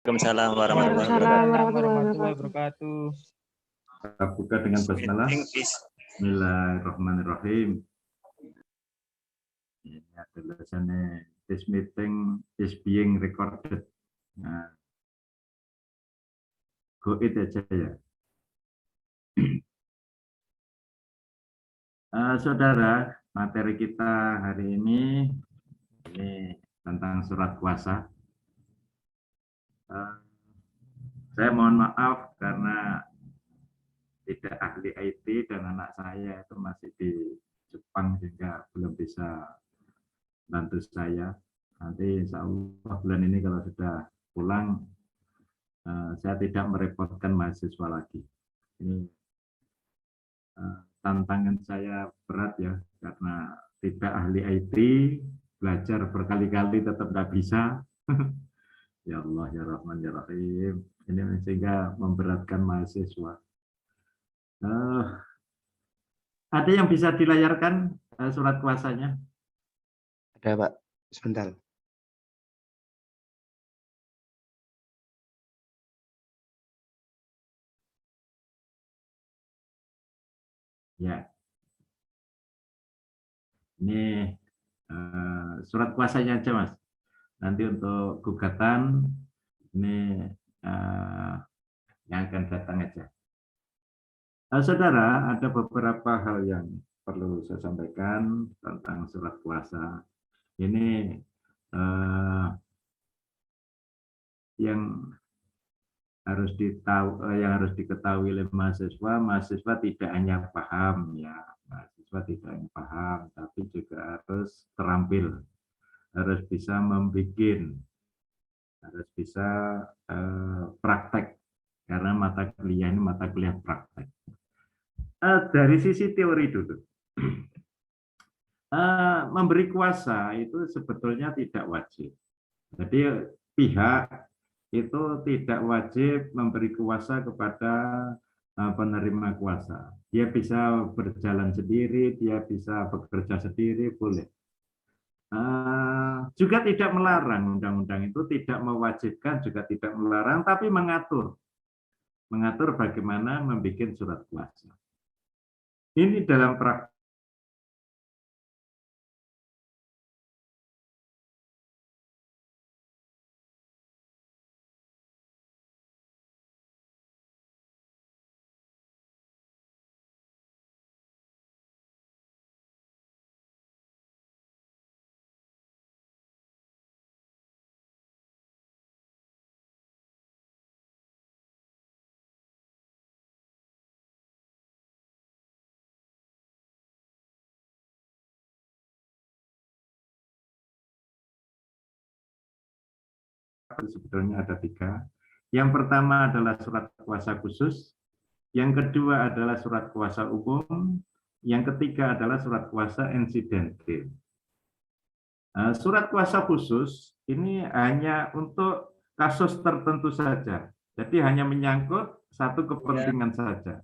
Waalaikumsalam warahmatullahi Waalaikumsalam wabarakatuh. warahmatullahi wabarakatuh. Kita buka dengan basmalah. Bismillahirrahmanirrahim. Ini adalah tulisannya, this meeting is being recorded. Nah, go it aja ya. Saudara, materi kita hari ini tentang surat kuasa. Saya mohon maaf karena tidak ahli IT dan anak saya itu masih di Jepang sehingga belum bisa bantu saya. Nanti insya Allah bulan ini kalau sudah pulang, saya tidak merepotkan mahasiswa lagi. Ini tantangan saya berat ya, karena tidak ahli IT, belajar berkali-kali tetap tidak bisa. Ya Allah, ya Rahman, ya Rahim. Ini sehingga memberatkan mahasiswa. Ada yang bisa dilayarkan surat kuasanya? Ada Pak, sebentar. Ya. Ini surat kuasanya aja Mas. Nanti untuk gugatan ini yang akan datang aja. Saudara, ada beberapa hal yang perlu saya sampaikan tentang surat kuasa. Ini yang harus diketahui oleh mahasiswa tidak hanya paham ya, mahasiswa tidak hanya paham, tapi juga harus terampil, harus bisa membuat, harus bisa praktek, karena mata kuliah ini mata kuliah praktek. Dari sisi teori dulu, memberi kuasa itu sebetulnya tidak wajib. Jadi pihak itu tidak wajib memberi kuasa kepada penerima kuasa. Dia bisa berjalan sendiri, dia bisa bekerja sendiri, boleh. Juga tidak melarang, undang-undang itu tidak mewajibkan, juga tidak melarang, tapi mengatur bagaimana membuat surat kuasa. Ini dalam praktek. Sebetulnya ada 3. Yang pertama adalah surat kuasa khusus, yang kedua adalah surat kuasa umum, yang ketiga adalah surat kuasa insidentil. Surat kuasa khusus ini hanya untuk kasus tertentu saja, jadi hanya menyangkut satu kepentingan saja.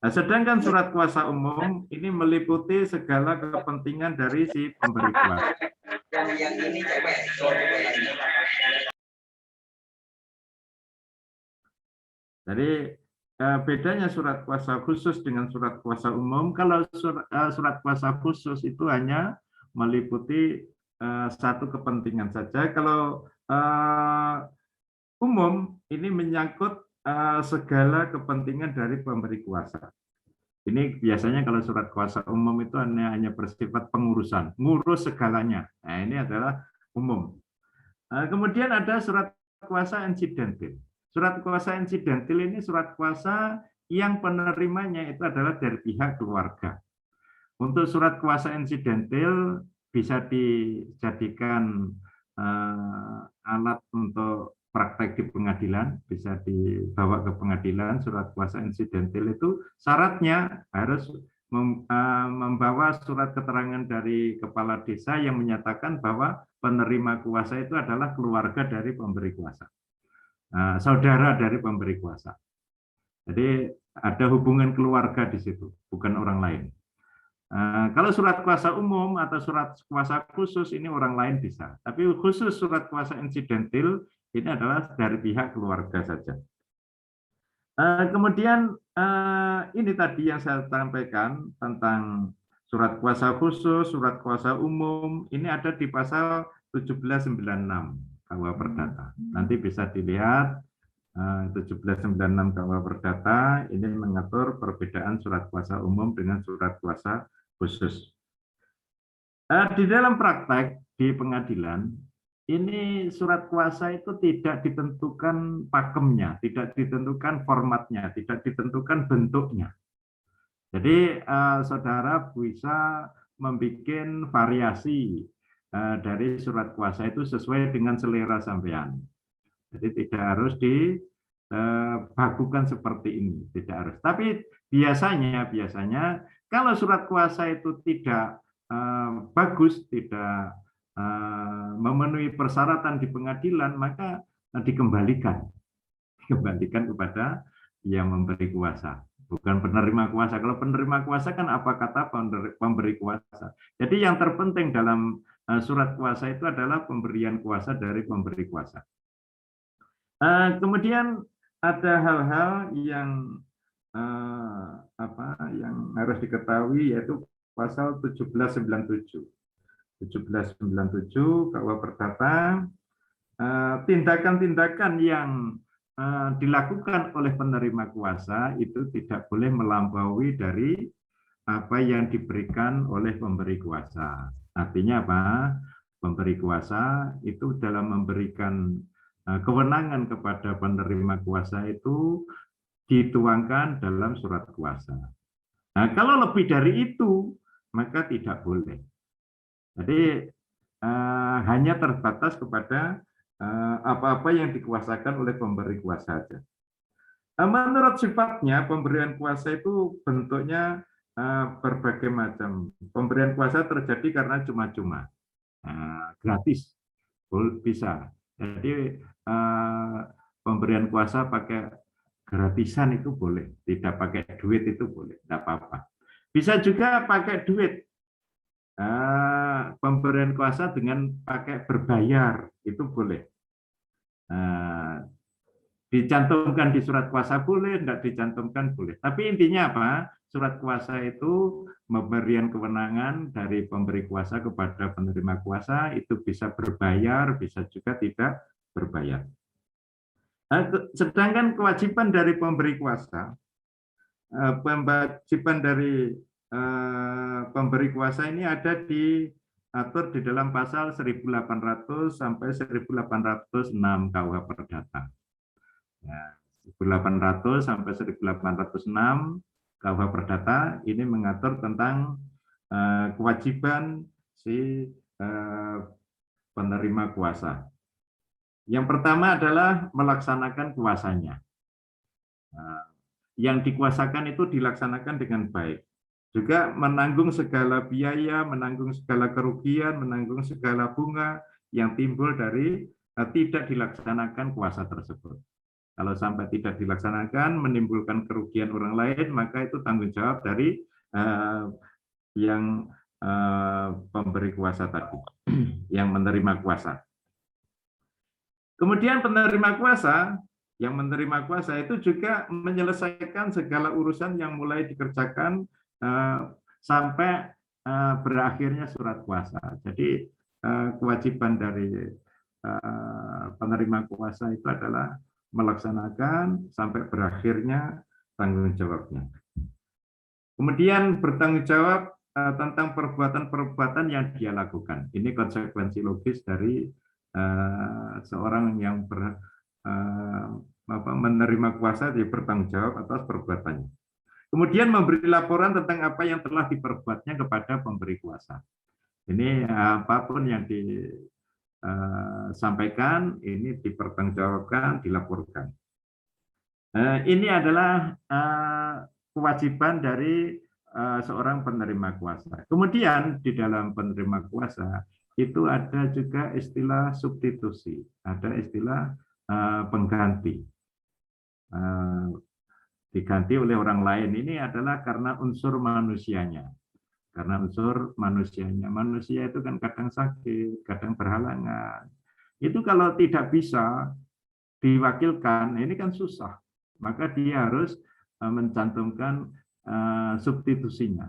Sedangkan surat kuasa umum ini meliputi segala kepentingan dari si pemberi kuasa. Jadi bedanya surat kuasa khusus dengan surat kuasa umum, kalau surat kuasa khusus itu hanya meliputi satu kepentingan saja. Kalau umum ini menyangkut segala kepentingan dari pemberi kuasa. Ini biasanya kalau surat kuasa umum itu hanya bersifat pengurusan, ngurus segalanya. Nah, ini adalah umum. Kemudian ada surat kuasa insidentil. Surat kuasa insidentil ini surat kuasa yang penerimanya itu adalah dari pihak keluarga. Untuk surat kuasa insidentil bisa dijadikan alat untuk praktek di pengadilan, bisa dibawa ke pengadilan. Surat kuasa insidentil itu syaratnya harus membawa surat keterangan dari kepala desa yang menyatakan bahwa penerima kuasa itu adalah keluarga dari pemberi kuasa, saudara dari pemberi kuasa. Jadi ada hubungan keluarga di situ, bukan orang lain. Kalau surat kuasa umum atau surat kuasa khusus ini orang lain bisa, tapi khusus surat kuasa insidentil Ini adalah dari pihak keluarga saja. Kemudian ini tadi yang saya sampaikan tentang surat kuasa khusus, surat kuasa umum, ini ada di pasal 1796 KUH Perdata. Nanti bisa dilihat 1796 KUH Perdata ini mengatur perbedaan surat kuasa umum dengan surat kuasa khusus. Di dalam praktek di pengadilan, ini surat kuasa itu tidak ditentukan pakemnya, tidak ditentukan formatnya, tidak ditentukan bentuknya. Jadi saudara bisa membuat variasi dari surat kuasa itu sesuai dengan selera sampean. Jadi tidak harus dibakukan seperti ini, tidak harus. Tapi biasanya kalau surat kuasa itu tidak bagus, tidak memenuhi persyaratan di pengadilan, maka dikembalikan kepada yang memberi kuasa, bukan penerima kuasa. Kalau penerima kuasa kan apa kata pemberi kuasa. Jadi yang terpenting dalam surat kuasa itu adalah pemberian kuasa dari pemberi kuasa. Kemudian ada hal-hal yang yang harus diketahui, yaitu pasal 1797. 1797 KUH Perdata, tindakan-tindakan yang dilakukan oleh penerima kuasa itu tidak boleh melampaui dari apa yang diberikan oleh pemberi kuasa. Artinya apa? Pemberi kuasa itu dalam memberikan kewenangan kepada penerima kuasa itu dituangkan dalam surat kuasa. Nah, kalau lebih dari itu, maka tidak boleh. Jadi hanya terbatas kepada apa-apa yang dikuasakan oleh pemberi kuasa saja. Menurut sifatnya, pemberian kuasa itu bentuknya berbagai macam. Pemberian kuasa terjadi karena cuma-cuma, gratis, bisa. Jadi pemberian kuasa pakai gratisan itu boleh, tidak pakai duit itu boleh, tidak apa-apa. Bisa juga pakai duit. Pemberian kuasa dengan pakai berbayar itu boleh. Dicantumkan di surat kuasa boleh, tidak dicantumkan boleh. Tapi intinya apa? Surat kuasa itu pemberian kewenangan dari pemberi kuasa kepada penerima kuasa, itu bisa berbayar, bisa juga tidak berbayar. Sedangkan kewajiban dari pemberi kuasa, kewajiban dari pemberi kuasa ini ada diatur di dalam pasal 1800 sampai 1806 KUH Perdata. Ya, 1800 sampai 1806 KUH Perdata ini mengatur tentang kewajiban si penerima kuasa. Yang pertama adalah melaksanakan kuasanya. Yang dikuasakan itu dilaksanakan dengan baik. Juga menanggung segala biaya, menanggung segala kerugian, menanggung segala bunga yang timbul dari tidak dilaksanakan kuasa tersebut. Kalau sampai tidak dilaksanakan, menimbulkan kerugian orang lain, maka itu tanggung jawab dari yang pemberi kuasa tadi, yang menerima kuasa. Kemudian penerima kuasa, yang menerima kuasa itu juga menyelesaikan segala urusan yang mulai dikerjakan sampai berakhirnya surat kuasa. Jadi kewajiban dari penerima kuasa itu adalah melaksanakan sampai berakhirnya tanggung jawabnya. Kemudian bertanggung jawab tentang perbuatan-perbuatan yang dia lakukan. Ini konsekuensi logis dari seorang yang menerima kuasa, dia bertanggung jawab atas perbuatannya. Kemudian memberi laporan tentang apa yang telah diperbuatnya kepada pemberi kuasa. Ini apapun yang disampaikan, ini dipertanggungjawabkan, dilaporkan. Ini adalah kewajiban dari seorang penerima kuasa. Kemudian di dalam penerima kuasa itu ada juga istilah substitusi, ada istilah pengganti. Diganti oleh orang lain, ini adalah karena unsur manusianya. Karena unsur manusianya. Manusia itu kan kadang sakit, kadang berhalangan. Itu kalau tidak bisa diwakilkan, ini kan susah. Maka dia harus mencantumkan substitusinya.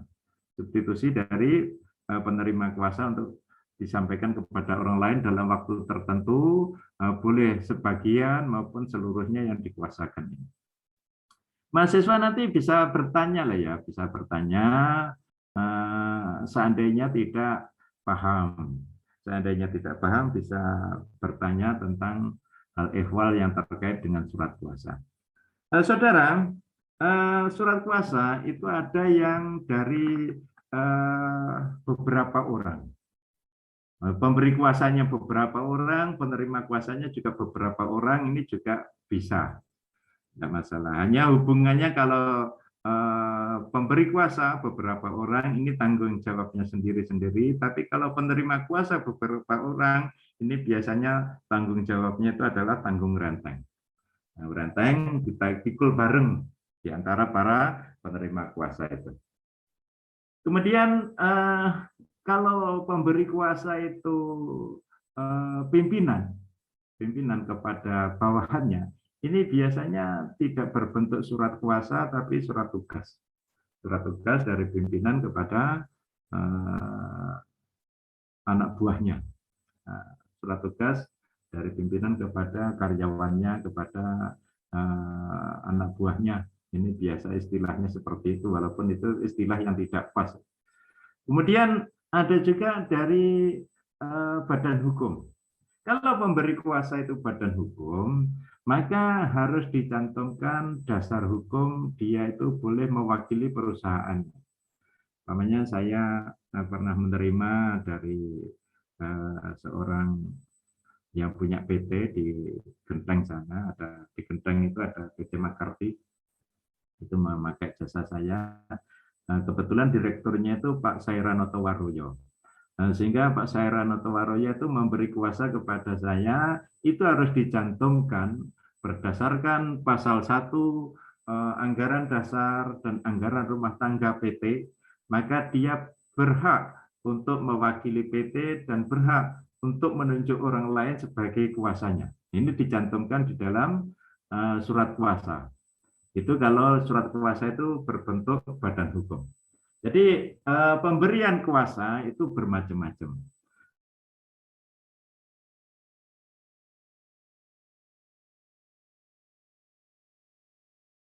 Substitusi dari penerima kuasa untuk disampaikan kepada orang lain dalam waktu tertentu, boleh sebagian maupun seluruhnya yang dikuasakan ini. Mahasiswa nanti bisa bertanya lah ya, bisa bertanya seandainya tidak paham. Seandainya tidak paham bisa bertanya tentang hal ehwal yang terkait dengan surat kuasa. Saudara, surat kuasa itu ada yang dari beberapa orang. Pemberi kuasanya beberapa orang, penerima kuasanya juga beberapa orang, ini juga bisa. Tidak masalah. Hanya hubungannya kalau pemberi kuasa beberapa orang, ini tanggung jawabnya sendiri-sendiri. Tapi kalau penerima kuasa beberapa orang, ini biasanya tanggung jawabnya itu adalah tanggung renteng. Nah, renteng kita pikul bareng di antara para penerima kuasa itu. Kemudian kalau pemberi kuasa itu pimpinan kepada bawahannya, ini biasanya tidak berbentuk surat kuasa tapi surat tugas. Surat tugas dari pimpinan kepada anak buahnya. Surat tugas dari pimpinan kepada karyawannya, kepada anak buahnya. Ini biasa istilahnya seperti itu, walaupun itu istilah yang tidak pas. Kemudian ada juga dari badan hukum. Kalau pemberi kuasa itu badan hukum, maka harus dicantumkan dasar hukum dia itu boleh mewakili perusahaan. Namanya saya pernah menerima dari seorang yang punya PT di Genteng sana, ada di Genteng itu ada PT Makarti, itu memakai jasa saya. Kebetulan direkturnya itu Pak Sairanoto Waroyo. Sehingga Pak Sairanoto Waroyo itu memberi kuasa kepada saya, itu harus dicantumkan berdasarkan pasal 1 anggaran dasar dan anggaran rumah tangga PT, maka dia berhak untuk mewakili PT dan berhak untuk menunjuk orang lain sebagai kuasanya. Ini dicantumkan di dalam surat kuasa. Itu kalau surat kuasa itu berbentuk badan hukum. Jadi pemberian kuasa itu bermacam-macam.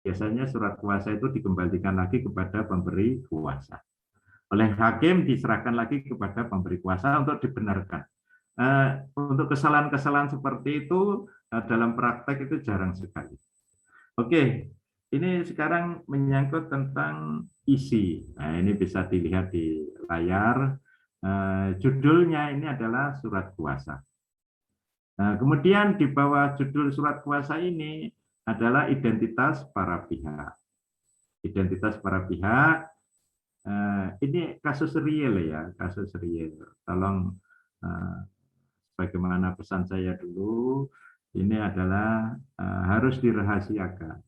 Biasanya surat kuasa itu dikembalikan lagi kepada pemberi kuasa. Oleh hakim diserahkan lagi kepada pemberi kuasa untuk dibenarkan. Untuk kesalahan-kesalahan seperti itu dalam praktek itu jarang sekali. Oke, ini sekarang menyangkut tentang isi. Nah, ini bisa dilihat di layar. Judulnya ini adalah surat kuasa. Nah, kemudian di bawah judul surat kuasa ini adalah identitas para pihak. Identitas para pihak. Ini kasus real ya, kasus real. Tolong bagaimana pesan saya dulu, ini adalah harus dirahasiakan.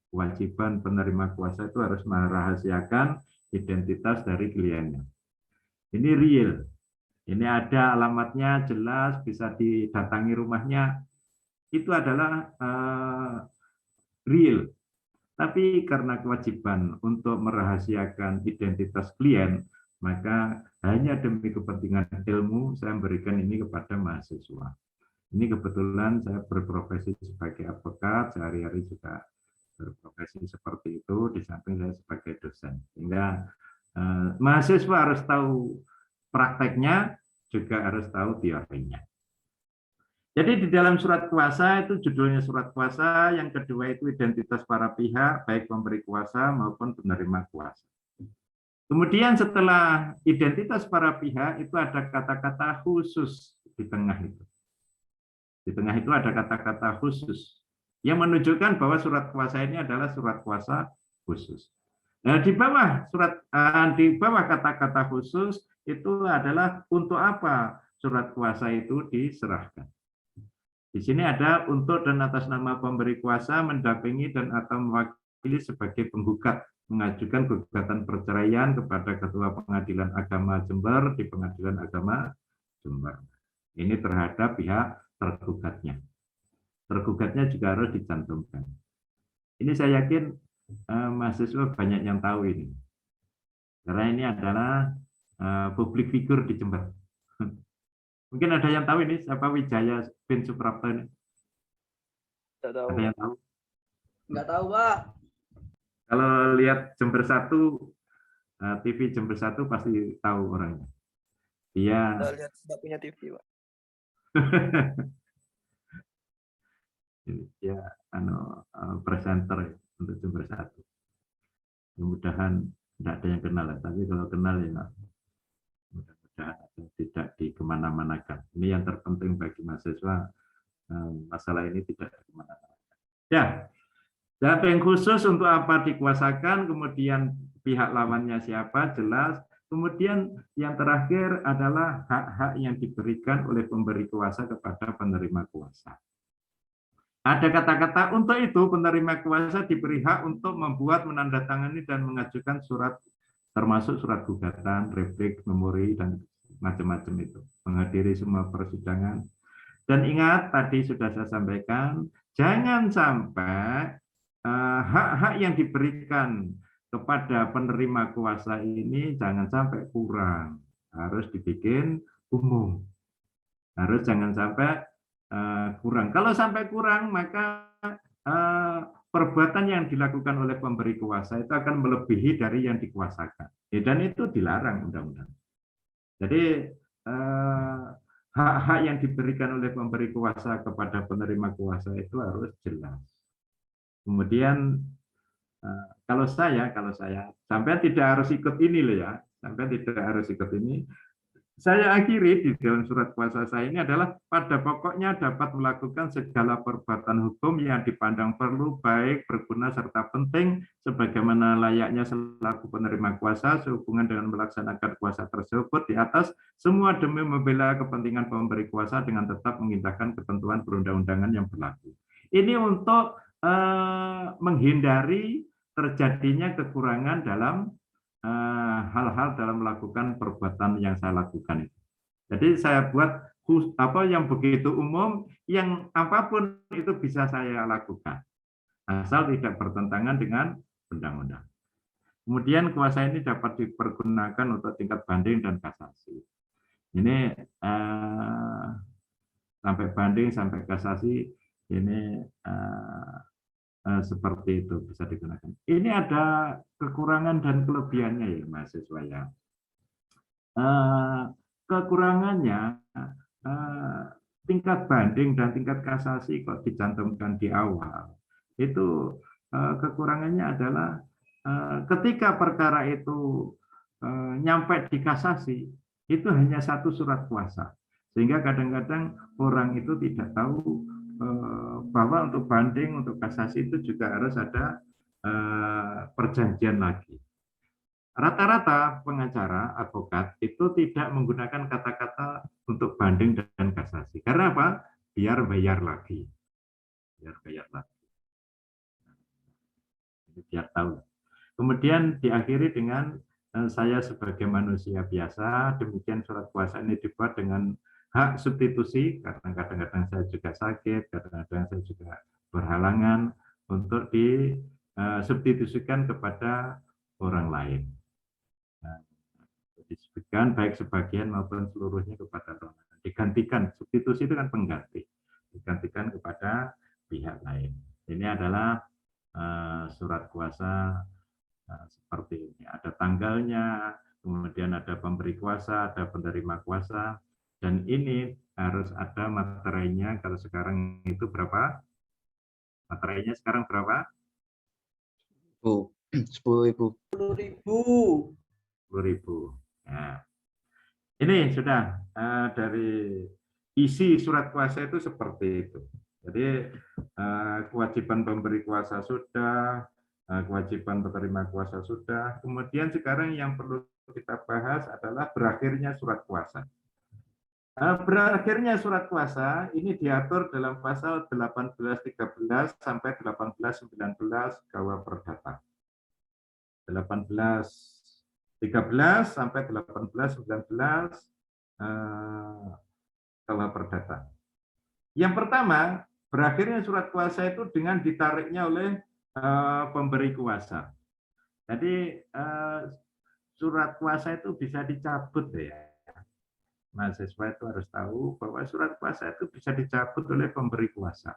Kewajiban penerima kuasa itu harus merahasiakan identitas dari kliennya. Ini real. Ini ada alamatnya jelas, bisa didatangi rumahnya. Itu adalah real. Tapi karena kewajiban untuk merahasiakan identitas klien, maka hanya demi kepentingan ilmu saya memberikan ini kepada mahasiswa. Ini kebetulan saya berprofesi sebagai advokat, sehari-hari juga berprofesi seperti itu, di samping saya sebagai dosen. Sehingga mahasiswa harus tahu prakteknya, juga harus tahu teorinya. Jadi di dalam surat kuasa itu judulnya surat kuasa, yang kedua itu identitas para pihak, baik pemberi kuasa maupun penerima kuasa. Kemudian setelah identitas para pihak itu ada kata-kata khusus di tengah itu. Di tengah itu ada kata-kata khusus yang menunjukkan bahwa surat kuasa ini adalah surat kuasa khusus. Nah, di bawah kata-kata khusus itu adalah untuk apa surat kuasa itu diserahkan. Di sini ada untuk dan atas nama pemberi kuasa mendampingi dan atau mewakili sebagai penggugat mengajukan gugatan perceraian kepada Ketua Pengadilan Agama Jember di Pengadilan Agama Jember. Ini terhadap pihak tergugatnya. Tergugatnya juga harus dicantumkan. Ini saya yakin mahasiswa banyak yang tahu ini. Karena ini adalah publik figur di Jember. Mungkin ada yang tahu ini siapa Wijaya bin Suprapto ini? Tidak tahu. Ada yang tahu? Nggak tahu, Pak. Kalau lihat Jember 1, TV Jember 1 pasti tahu orangnya. Dia Tidak lihat, tidak punya TV, Pak. dia presenter untuk Jember 1. Mudah-mudahan tidak ada yang kenal, tapi kalau kenal ya mudah-mudahan tidak di kemana-manakan. Ini yang terpenting bagi mahasiswa, masalah ini tidak di kemana-mana. Ya, yang khusus untuk apa dikuasakan, kemudian pihak lawannya siapa, jelas. Kemudian yang terakhir adalah hak-hak yang diberikan oleh pemberi kuasa kepada penerima kuasa. Ada kata-kata untuk itu penerima kuasa diberi hak untuk membuat, menandatangani dan mengajukan surat, termasuk surat gugatan, replik, memori dan macam-macam itu, menghadiri semua persidangan. Dan ingat tadi sudah saya sampaikan, jangan sampai hak-hak yang diberikan kepada penerima kuasa ini jangan sampai kurang, harus dibikin umum, harus jangan sampai kurang. Kalau sampai kurang, maka perbuatan yang dilakukan oleh pemberi kuasa itu akan melebihi dari yang dikuasakan. Dan itu dilarang undang-undang. Jadi hak-hak yang diberikan oleh pemberi kuasa kepada penerima kuasa itu harus jelas. Kemudian kalau saya sampai tidak harus ikut ini loh ya, sampai tidak harus ikut ini. Saya akhiri di dalam surat kuasa saya ini adalah pada pokoknya dapat melakukan segala perbuatan hukum yang dipandang perlu, baik, berguna, serta penting, sebagaimana layaknya selaku penerima kuasa sehubungan dengan melaksanakan kuasa tersebut di atas, semua demi membela kepentingan pemberi kuasa dengan tetap mengindahkan ketentuan perundang-undangan yang berlaku. Ini untuk menghindari terjadinya kekurangan dalam hal-hal dalam melakukan perbuatan yang saya lakukan itu. Jadi saya buat yang begitu umum, yang apapun itu bisa saya lakukan, asal tidak bertentangan dengan undang-undang. Kemudian kuasa ini dapat dipergunakan untuk tingkat banding dan kasasi. Ini sampai banding sampai kasasi ini seperti itu bisa digunakan. Ini ada kekurangan dan kelebihannya ya mahasiswa ya. Kekurangannya tingkat banding dan tingkat kasasi kok dicantumkan di awal. Itu kekurangannya adalah ketika perkara itu nyampe di kasasi, itu hanya satu surat kuasa. Sehingga kadang-kadang orang itu tidak tahu bahwa untuk banding, untuk kasasi itu juga harus ada perjanjian lagi. Rata-rata pengacara, advokat itu tidak menggunakan kata-kata untuk banding dan kasasi. Karena apa? Biar bayar lagi. Biar bayar lagi. Biar tahu. Kemudian diakhiri dengan saya sebagai manusia biasa, demikian surat kuasa ini dibuat dengan hak substitusi, karena kadang-kadang saya juga sakit, kadang-kadang saya juga berhalangan untuk disubstitusikan kepada orang lain. Nah, disebutkan baik sebagian maupun seluruhnya kepada orang lain. Digantikan, substitusi itu kan pengganti, digantikan kepada pihak lain. Ini adalah surat kuasa seperti ini. Ada tanggalnya, kemudian ada pemberi kuasa, ada penerima kuasa. Dan ini harus ada materinya. Kalau sekarang itu berapa? Materinya sekarang berapa? 10.000. 10.000. Nah, ini sudah dari isi surat kuasa itu seperti itu. Jadi kewajiban pemberi kuasa sudah, kewajiban penerima kuasa sudah. Kemudian sekarang yang perlu kita bahas adalah berakhirnya surat kuasa. Berakhirnya surat kuasa ini diatur dalam pasal 1813 sampai 1819 KUH Perdata. 1813 sampai 1819 KUH Perdata. Yang pertama, berakhirnya surat kuasa itu dengan ditariknya oleh pemberi kuasa. Jadi surat kuasa itu bisa dicabut ya. Mahasiswa itu harus tahu bahwa surat kuasa itu bisa dicabut oleh pemberi kuasa.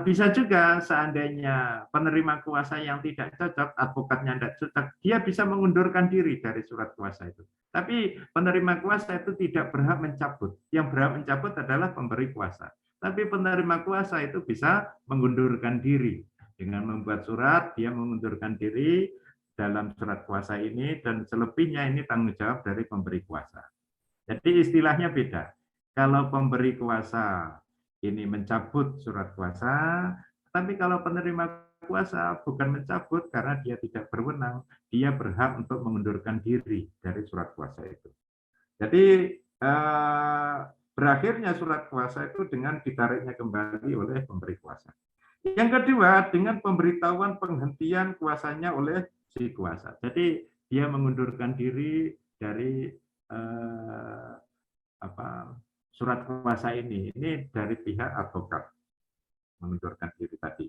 Bisa juga seandainya penerima kuasa yang tidak cocok, advokatnya tidak cocok, dia bisa mengundurkan diri dari surat kuasa itu. Tapi penerima kuasa itu tidak berhak mencabut. Yang berhak mencabut adalah pemberi kuasa. Tapi penerima kuasa itu bisa mengundurkan diri. Dengan membuat surat, dia mengundurkan diri dalam surat kuasa ini, dan selebihnya ini tanggung jawab dari pemberi kuasa. Jadi istilahnya beda. Kalau pemberi kuasa ini mencabut surat kuasa, tapi kalau penerima kuasa bukan mencabut karena dia tidak berwenang, dia berhak untuk mengundurkan diri dari surat kuasa itu. Jadi berakhirnya surat kuasa itu dengan ditariknya kembali oleh pemberi kuasa. Yang kedua, dengan pemberitahuan penghentian kuasanya oleh si kuasa. Jadi dia mengundurkan diri dari surat kuasa ini dari pihak advokat mengundurkan diri tadi.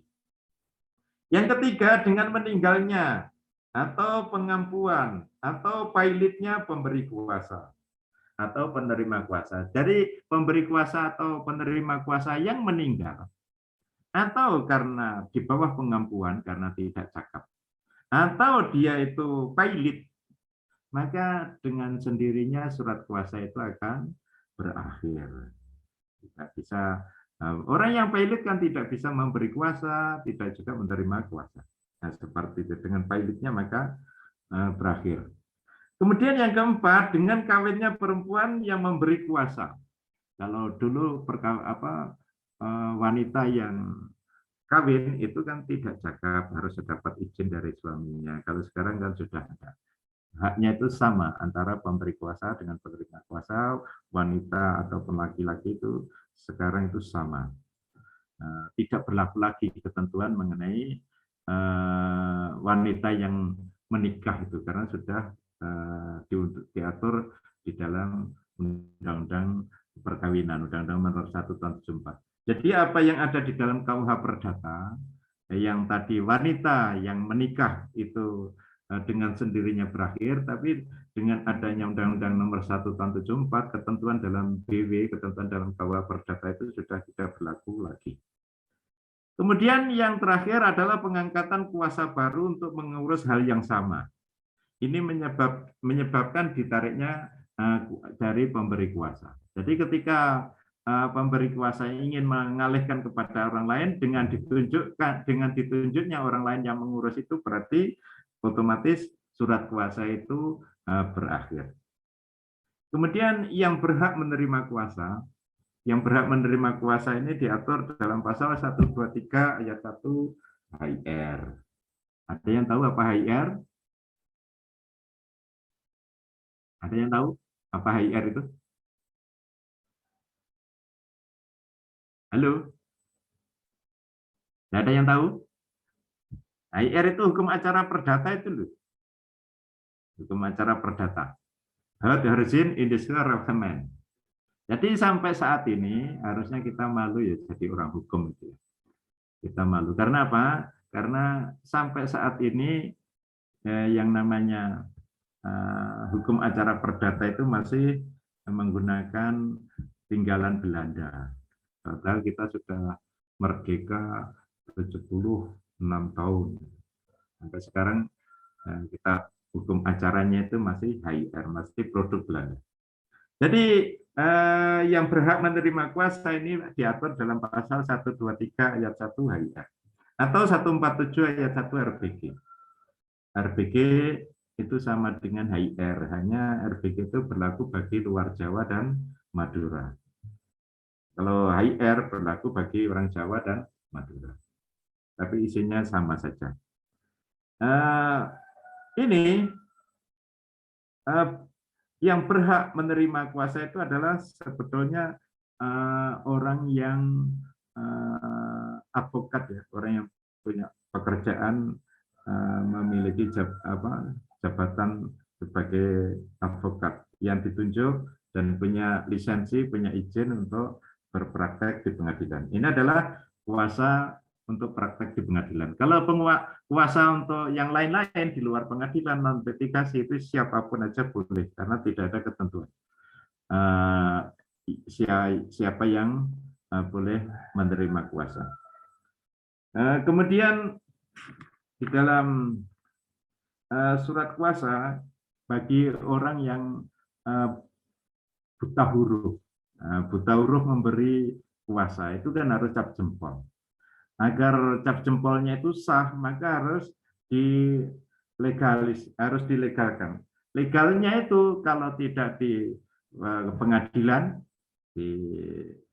Yang ketiga, dengan meninggalnya atau pengampuan atau pilotnya pemberi kuasa atau penerima kuasa. Jadi pemberi kuasa atau penerima kuasa yang meninggal atau karena di bawah pengampuan karena tidak cakap, atau dia itu pilot, maka dengan sendirinya surat kuasa itu akan berakhir. Tidak bisa, orang yang pilot kan tidak bisa memberi kuasa, tidak juga menerima kuasa. Nah, seperti itu, dengan pilotnya maka berakhir. Kemudian yang keempat, dengan kawinnya perempuan yang memberi kuasa. Kalau dulu wanita yang kawin itu kan tidak cakap, harus dapat izin dari suaminya. Kalau sekarang kan sudah ada. Haknya itu sama antara pemberi kuasa dengan penerima kuasa, wanita ataupun laki-laki itu sekarang itu sama. Tidak berlaku lagi ketentuan mengenai wanita yang menikah itu karena sudah diatur di dalam Undang-Undang Perkawinan, Undang-Undang Nomor 1 Tahun 74. Jadi apa yang ada di dalam KUH Perdata, yang tadi wanita yang menikah itu dengan sendirinya berakhir, tapi dengan adanya Undang-Undang Nomor 1 Tahun 74, ketentuan dalam BW, ketentuan dalam KUH Perdata itu sudah tidak berlaku lagi. Kemudian yang terakhir adalah pengangkatan kuasa baru untuk mengurus hal yang sama. Ini menyebabkan ditariknya dari pemberi kuasa. Jadi ketika pemberi kuasa ingin mengalihkan kepada orang lain dengan ditunjuknya orang lain yang mengurus itu, berarti otomatis surat kuasa itu berakhir. Kemudian yang berhak menerima kuasa, ini diatur dalam pasal 123 ayat 1 HIR. Ada yang tahu apa HIR? Ada yang tahu apa HIR itu? Halo? Tidak ada yang tahu? HIR itu hukum acara perdata itu loh. Hukum acara perdata. Housing Industrial Requirement. Jadi sampai saat ini harusnya kita malu ya jadi orang hukum itu. Kita malu. Karena apa? Karena sampai saat ini yang namanya hukum acara perdata itu masih menggunakan tinggalan Belanda. Padahal kita sudah merdeka 76 tahun. Sampai sekarang kita hukum acaranya itu masih HIR, masih produk Belanda. Jadi yang berhak menerima kuasa ini diatur dalam pasal 123 ayat 1 HIR atau 147 ayat 1 RBG. RBG itu sama dengan HIR, hanya RBG itu berlaku bagi luar Jawa dan Madura. Kalau HIR berlaku bagi orang Jawa dan Madura. Tapi isinya sama saja. Ini yang berhak menerima kuasa itu adalah sebetulnya orang yang advokat ya, orang yang punya pekerjaan memiliki jabatan sebagai advokat yang ditunjuk dan punya lisensi, punya izin untuk berpraktek di pengadilan. Ini adalah kuasa untuk praktek di pengadilan. Kalau kuasa untuk yang lain-lain di luar pengadilan, non litigasi, itu siapapun aja boleh karena tidak ada ketentuan siapa yang boleh menerima kuasa. Kemudian di dalam surat kuasa bagi orang yang buta huruf. Buta huruf memberi kuasa itu kan harus cap jempol. Agar cap jempolnya itu sah, maka harus dilegalkan. Legalnya itu kalau tidak di pengadilan, di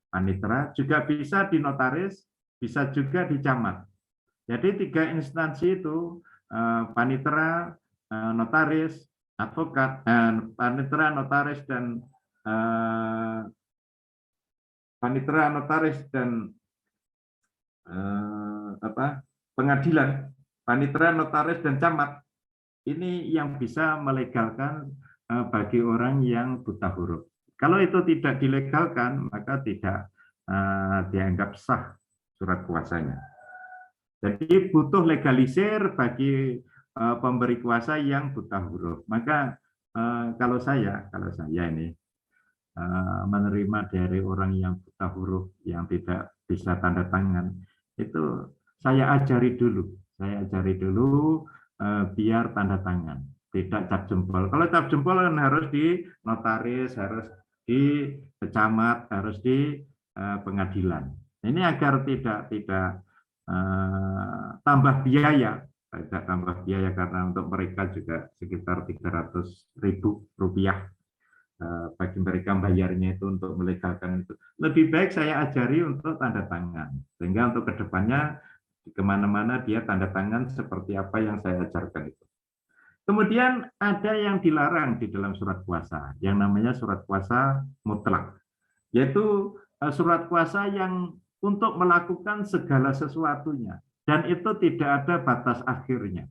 panitera, juga bisa di notaris, bisa juga di camat. Jadi 3 instansi itu, panitera, notaris, advokat, panitera, notaris, dan panitera, notaris, dan pengadilan, panitera, notaris, dan camat, ini yang bisa melegalkan bagi orang yang buta huruf. Kalau itu tidak dilegalkan, maka tidak dianggap sah surat kuasanya. Jadi butuh legalisir bagi pemberi kuasa yang buta huruf. Maka kalau saya ini menerima dari orang yang buta huruf yang tidak bisa tanda tangan, itu saya ajari dulu biar tanda tangan, tidak cap jempol. Kalau cap jempol kan harus di notaris, harus di camat, harus di pengadilan. Ini agar tidak tambah biaya, karena untuk mereka juga sekitar 300.000 rupiah bagi mereka bayarnya itu untuk melegalkan itu. Lebih baik saya ajari untuk tanda tangan, sehingga untuk kedepannya kemana-mana dia tanda tangan seperti apa yang saya ajarkan itu. Kemudian ada yang dilarang di dalam surat kuasa, yang namanya surat kuasa mutlak, yaitu surat kuasa yang untuk melakukan segala sesuatunya, dan itu tidak ada batas akhirnya.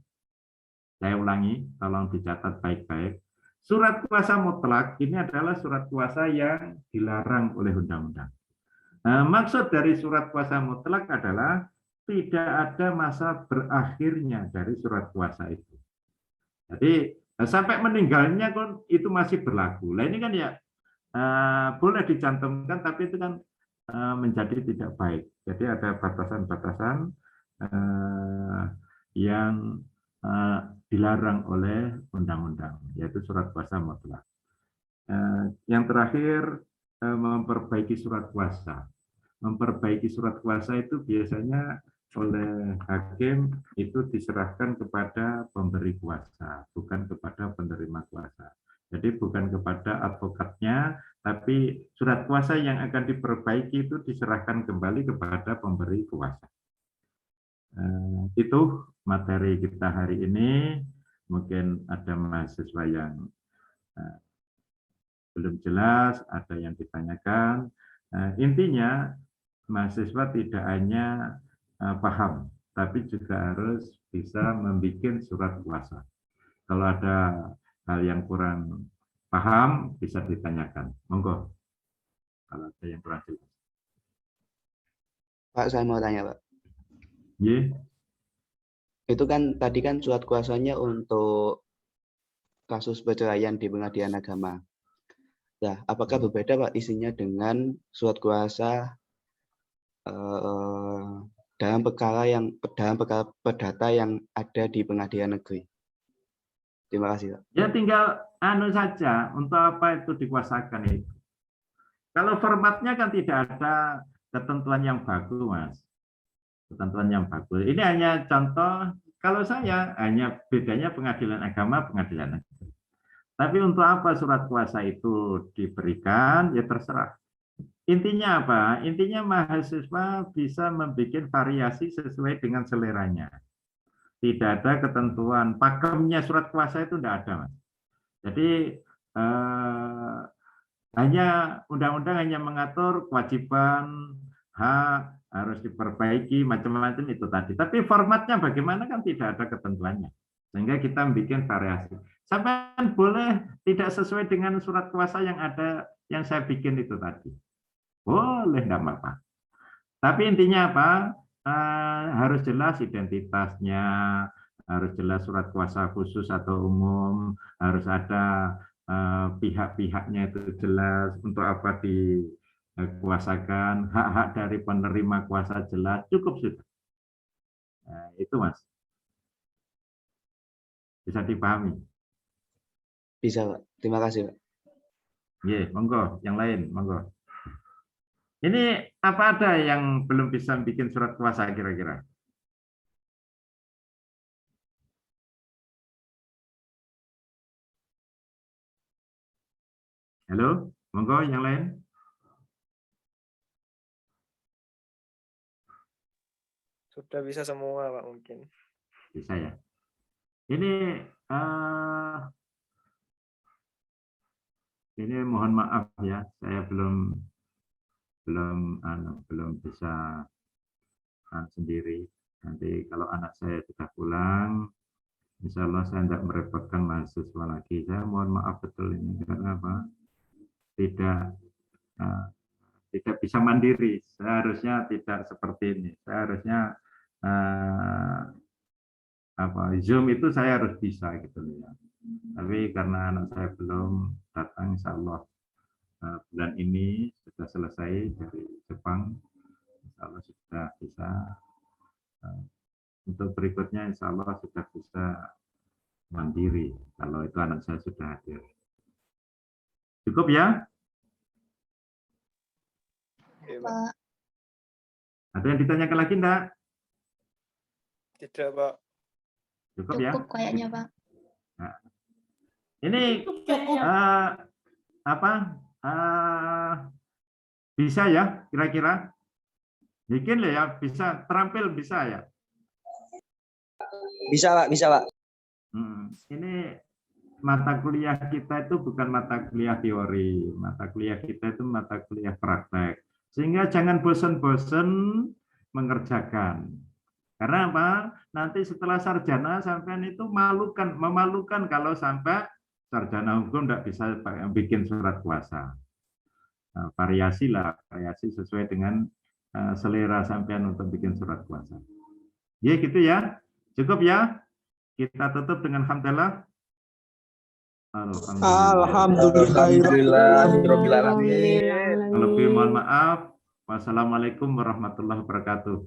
Saya ulangi, tolong dicatat baik-baik. Surat kuasa mutlak ini adalah surat kuasa yang dilarang oleh undang-undang. Maksud dari surat kuasa mutlak adalah tidak ada masa berakhirnya dari surat kuasa itu. Jadi sampai meninggalnya kan itu masih berlaku. Nah ini kan ya boleh dicantumkan, tapi itu kan menjadi tidak baik. Jadi ada batasan-batasan yang dilarang oleh undang-undang, yaitu surat kuasa mutlak. Yang terakhir, memperbaiki surat kuasa. Memperbaiki surat kuasa itu biasanya oleh hakim itu diserahkan kepada pemberi kuasa, bukan kepada penerima kuasa. Jadi bukan kepada advokatnya, tapi surat kuasa yang akan diperbaiki itu diserahkan kembali kepada pemberi kuasa. Itu materi kita hari ini. Mungkin ada mahasiswa yang belum jelas, ada yang ditanyakan. Intinya mahasiswa tidak hanya paham, tapi juga harus bisa membuat surat kuasa. Kalau ada hal yang kurang paham, bisa ditanyakan. Monggo. Kalau ada yang kurang jelas. Pak, saya mau tanya, Pak. Yeah. Itu kan tadi kan surat kuasanya untuk kasus perceraian di pengadilan agama. Nah, apakah berbeda, Pak, isinya dengan surat kuasa dalam perkara perdata yang ada di pengadilan negeri? Terima kasih, Pak. Ya tinggal saja untuk apa itu dikuasakan itu. Kalau formatnya kan tidak ada ketentuan yang baku, Mas. Ketentuan yang bagus. Ini hanya contoh, kalau saya hanya bedanya pengadilan agama, pengadilan negeri. Tapi untuk apa surat kuasa itu diberikan, ya terserah. Intinya apa? Intinya mahasiswa bisa membuat variasi sesuai dengan seleranya. Tidak ada ketentuan, pakemnya surat kuasa itu tidak ada, Mas. Jadi hanya undang-undang hanya mengatur kewajiban, hak, harus diperbaiki, macam-macam itu tadi. Tapi formatnya bagaimana kan tidak ada ketentuannya. Sehingga kita bikin variasi. Sampai boleh tidak sesuai dengan surat kuasa yang ada, yang saya bikin itu tadi. Boleh, enggak apa-apa. Tapi intinya apa? Harus jelas identitasnya, harus jelas surat kuasa khusus atau umum, harus ada pihak-pihaknya itu jelas untuk apa dikuasakan, hak-hak dari penerima kuasa jelas, cukup sudah. Nah, itu Mas. Bisa dipahami? Bisa, Pak. Terima kasih, Pak. Iya, monggo, yang lain, monggo. Ini apa ada yang belum bisa bikin surat kuasa kira-kira? Halo, monggo yang lain. Sudah bisa semua, Pak, mungkin. Bisa ya. Ini mohon maaf ya, saya belum bisa sendiri. Nanti kalau anak saya sudah pulang, insya Allah saya tidak merepotkan mahasiswa lagi. Saya mohon maaf betul ini karena apa? Tidak bisa mandiri. Seharusnya tidak seperti ini. Seharusnya Zoom itu saya harus bisa gitu ya. Tapi karena anak saya belum datang, insya Allah bulan ini sudah selesai dari Jepang, insya Allah sudah bisa. Untuk berikutnya, insya Allah sudah bisa mandiri kalau itu anak saya sudah hadir. Cukup ya? Oke, Pak. Ada yang ditanyakan lagi enggak? Tidak, Pak. Cukup ya? Cukup kayaknya, Pak. Nah, ini bisa ya kira-kira? Bikin lah ya, bisa terampil bisa ya? Bisa, Pak, bisa, Pak. Ini mata kuliah kita itu bukan mata kuliah teori, mata kuliah kita itu mata kuliah praktek. Sehingga jangan bosan-bosan mengerjakan. Karena apa? Nanti setelah sarjana sampean itu memalukan kalau sampai sarjana hukum tidak bisa bikin surat kuasa. Nah, variasi sesuai dengan selera sampean untuk bikin surat kuasa. Ya gitu ya. Cukup ya. Kita tutup dengan hamdalah. Alhamdulillahirobbilalamin. Lebih mohon maaf. Wassalamualaikum warahmatullahi wabarakatuh.